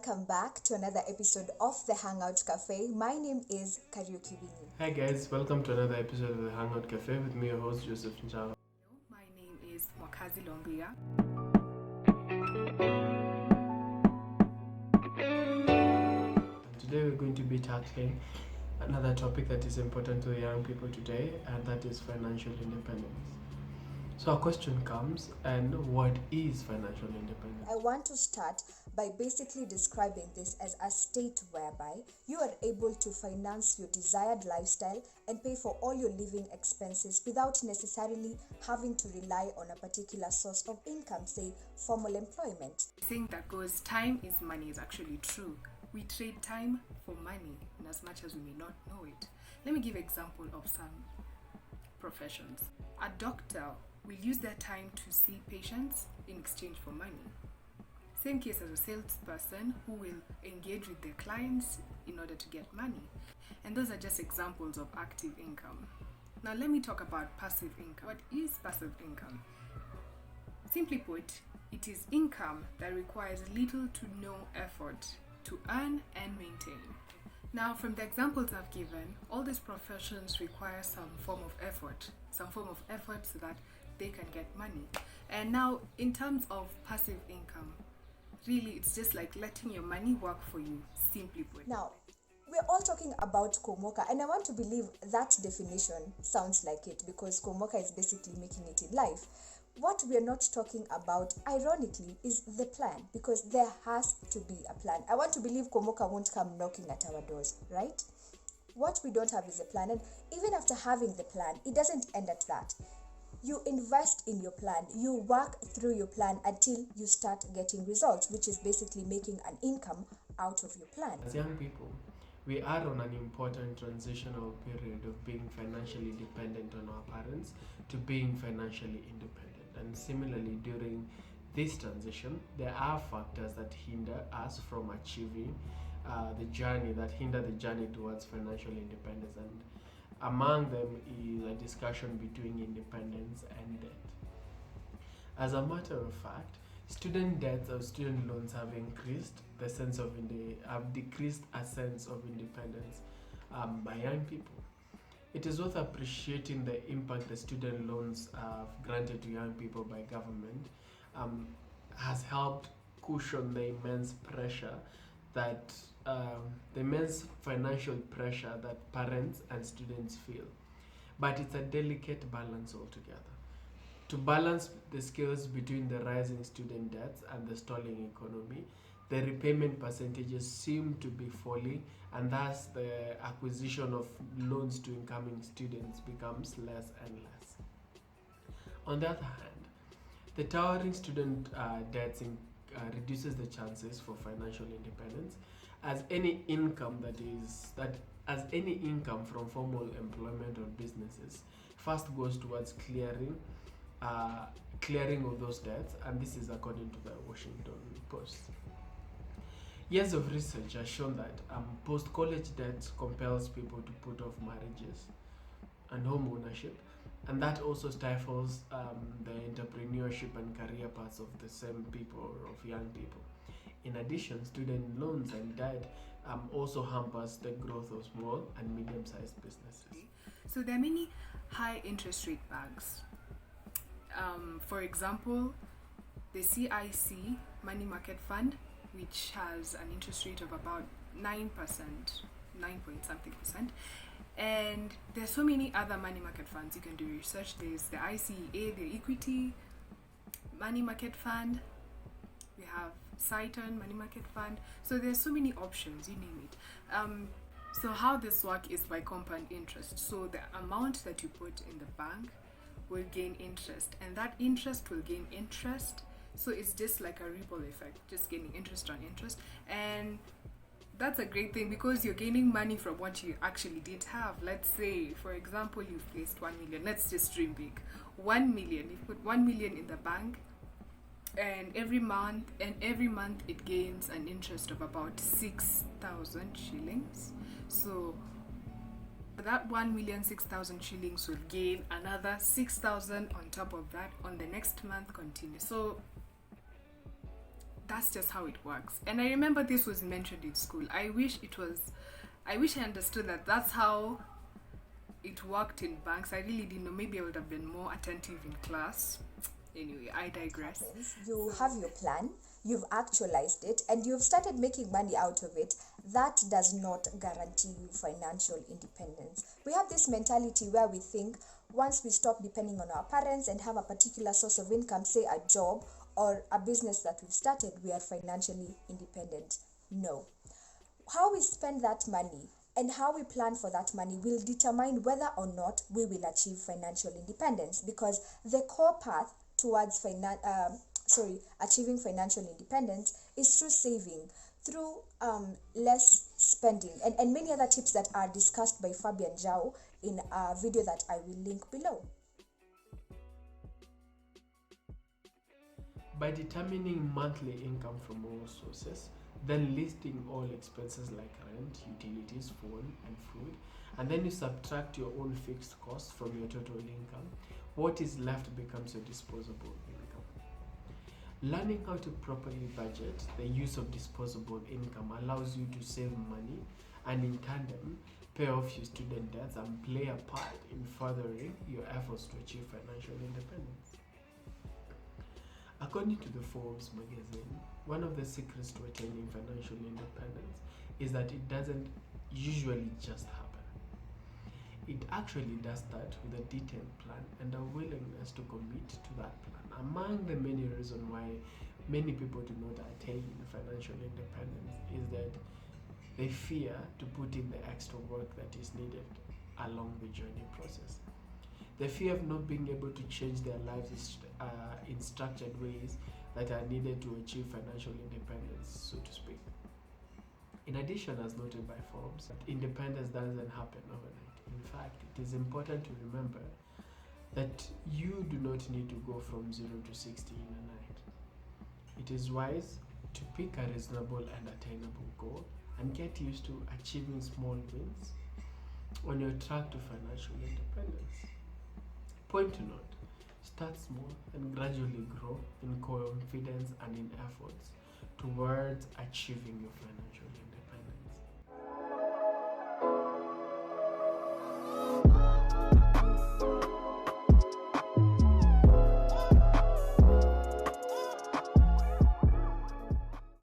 welcome back to another episode of the Hangout Cafe. My name is Karaoke Winnie. Hi guys, welcome to another episode of the Hangout Cafe with me, your host Joseph Njao. My name is Mwakazi Longia. And today we're going to be tackling another topic that is important to the young people today, and that is financial independence. So our question comes, and what is financial independence? I want to start by basically describing this as a state whereby you are able to finance your desired lifestyle and pay for all your living expenses without necessarily having to rely on a particular source of income, say formal employment. The saying that goes, time is money is actually true. We trade time for money in as much as we may not know it. Let me give an example of some professions. A doctor will use their time to see patients in exchange for money. Same case as a salesperson who will engage with their clients in order to get money. And those are just examples of active income. Now let me talk about passive income. What is passive income? Simply put, it is income that requires little to no effort to earn and maintain. Now, from the examples I've given, all these professions require some form of effort so that they can get money. And now, in terms of passive income, really it's just like letting your money work for you, simply put. Now, we're all talking about Komoka, and I want to believe that definition sounds like it because Komoka is basically making it in life. What we're not talking about, ironically, is the plan, because there has to be a plan. I want to believe Komoka won't come knocking at our doors, right? What we don't have is a plan, and even after having the plan, it doesn't end at that. You invest in your plan, you work through your plan until you start getting results, which is basically making an income out of your plan. As young people, we are on an important transitional period of being financially dependent on our parents to being financially independent. And similarly, during this transition, there are factors that hinder us from achieving the journey towards financial independence. And among them is a discussion between independence and debt. As a matter of fact, student debts or student loans have decreased a sense of independence by young people. It is worth appreciating the impact the student loans granted to young people by government has helped cushion the immense financial pressure that parents and students feel. But it's a delicate balance altogether. To balance the scales between the rising student debts and the stalling economy, the repayment percentages seem to be falling, and thus the acquisition of loans to incoming students becomes less and less. On the other hand, the towering student debts reduces the chances for financial independence, as any income from formal employment or businesses first goes towards clearing of those debts, and this is according to the Washington Post. Years of research has shown that post-college debt compels people to put off marriages and home ownership, and that also stifles the entrepreneurship and career paths of the same people, of young people. In addition, student loans and debt also hampers the growth of small and medium-sized businesses. So there are many high interest rate banks. For example, the CIC Money Market Fund, which has an interest rate of about 9%, 9 point something percent. And there's so many other money market funds you can do research. There's the ICEA, the Equity Money Market Fund. We have Citon Money Market Fund. So there's so many options, you name it. So how this works is by compound interest. So the amount that you put in the bank will gain interest, and that interest will gain interest. So it's just like a ripple effect, just gaining interest on interest. And that's a great thing because you're gaining money from what you actually did have. Let's say, for example, you've placed 1 million. Let's just dream big. 1 million. You put 1 million in the bank, and every month it gains an interest of about 6,000 shillings. So that 1,006,000 shillings will gain another 6,000 on top of that on the next month continue. So that's just how it works. And I remember this was mentioned in school. I wish I understood that that's how it worked in banks. I really didn't know. Maybe I would have been more attentive in class. Anyway, I digress. You have your plan, you've actualized it, and you've started making money out of it. That does not guarantee you financial independence. We have this mentality where we think once we stop depending on our parents and have a particular source of income, say a job or a business that we've started, we are financially independent. No. How we spend that money and how we plan for that money will determine whether or not we will achieve financial independence, because the core path towards achieving financial independence is through saving, through less spending, and many other tips that are discussed by Fabian Zhao in a video that I will link below. By determining monthly income from all sources, then listing all expenses like rent, utilities, phone, and food, and then you subtract your own fixed costs from your total income, what is left becomes your disposable income. Learning how to properly budget the use of disposable income allows you to save money and in tandem pay off your student debts and play a part in furthering your efforts to achieve financial independence. According to the Forbes magazine, one of the secrets to attaining financial independence is that it doesn't usually just happen. It actually does start with a detailed plan and a willingness to commit to that plan. Among the many reasons why many people do not attain financial independence is that they fear to put in the extra work that is needed along the journey process. The fear of not being able to change their lives in structured ways that are needed to achieve financial independence, so to speak. In addition, as noted by Forbes, independence doesn't happen overnight. In fact, it is important to remember that you do not need to go from 0 to 60 in a night. It is wise to pick a reasonable and attainable goal and get used to achieving small wins on your track to financial independence. Point to note, start small and gradually grow in confidence and in efforts towards achieving your financial independence.